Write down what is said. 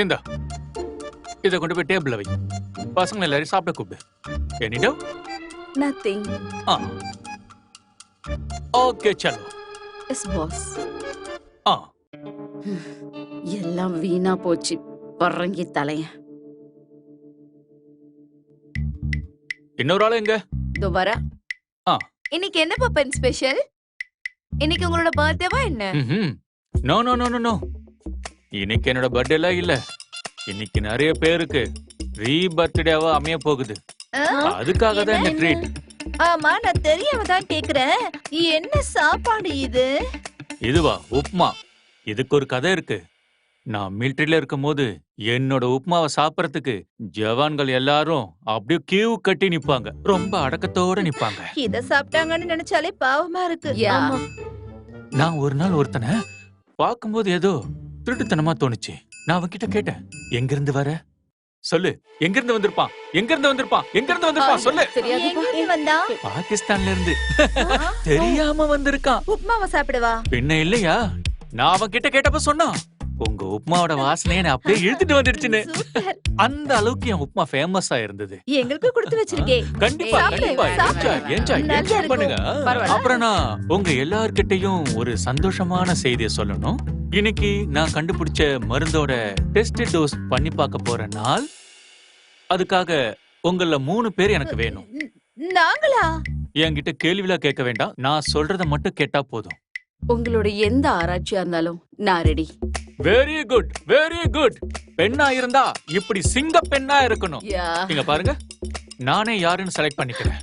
இந்த இதை கொண்டு போய் டேபிள்ல வை. பசங்க எல்லாரும் சாப்பிட கூப்பிடு. Any doubt? நதிங். ஓகே चलो. Yes boss. ஆ எல்லாம் வீணா போச்சு. பறங்கி தலைய. இன்னொரு ஆளு எங்க? இதோ வர. இன்னைக்கு என்ன பப்பன் ஸ்பெஷல்? இன்னைக்கு உங்களோட பர்த்டேவா என்ன? No no no no no. இன்னைக்கு என்னோட பர்த்டே எல்லாம் இல்ல. இன்னைக்கு நிறைய பேருக்கு ரீபர்த்டேவா அமைய போகுது. அதுக்காக தான் இந்த ட்ரீட். ஆமா, நான் தெரியாம தான் கேக்குறேன். என்ன சாப்பாடு இது? இதுவா? உப்மா. இதுக்கு ஒரு கதை இருக்கு. நான் மிலிட்டரியில இருக்கும் போது என்னோட உப்மாவை சாப்பிடறதுக்கு ஜவான்கள் எல்லாரும் அப்படியே கியூ கட்டி நிப்பாங்க. ரொம்ப அடக்கத்தோட நிப்பாங்க. இத சாப்பிட்டாங்கன்னு நினைச்சாலே பாவமா இருக்கு. நான் ஒரு நாள் ஒருத்தனை பார்க்கும்போது ஏதோ திருட்டுத்தனமா தோணுச்சு. நான் அவன்கிட்ட கேட்டேன், எங்க இருந்து வர? சொல்லு. எங்க இருந்து வந்திருப்பான்? எங்க இருந்து வந்திருப்பான்? எங்க இருந்து வந்திருப்பான்? சொல்லு. பாகிஸ்தான்ல இருந்து. தெரியாம வந்திருக்கான். உப்மாவை சாப்பிடுவா? பின்ன இல்லையா? நான் அவன் கிட்ட கேட்டப்ப சொன்னான், உங்க உப்மாவோட வாசனையை நான் அப்படியே இழுத்துட்டு வந்துடுச்சுன்னு. அந்த அளவுக்கு என் உப்மா ஃபேமஸா இருந்தது. எங்களுக்கு கொடுத்து வச்சிருக்கேன். கண்டிப்பா கண்டிப்பா. என்ஜாய் பண்ணுங்க. அப்புறம் நான் உங்க எல்லார்கிட்டையும் ஒரு சந்தோஷமான செய்தியை சொல்லணும். இன்னைக்கு நான் கண்டுபிடிச்ச மருந்தோட டெஸ்ட் டோஸ் பண்ணி பார்க்க போற நாள். அதுக்காக உங்கள 3 பேர் எனக்கு வேணும். நாங்களா? என்கிட்ட கேள்விலாம் கேட்க வேண்டாம். நான் சொல்றத மட்டும் கேட்டா போதும். உங்களோட எந்த ஆராய்ச்சியா இருந்தாலும் நான் ready. Very good very good. பெண்ணா இருந்தா இப்படி சிங்க பெண்ணா இருக்கணும். இங்க பாருங்க, நானே யாருன்னு செலக்ட் பண்ணிக்கிறேன்.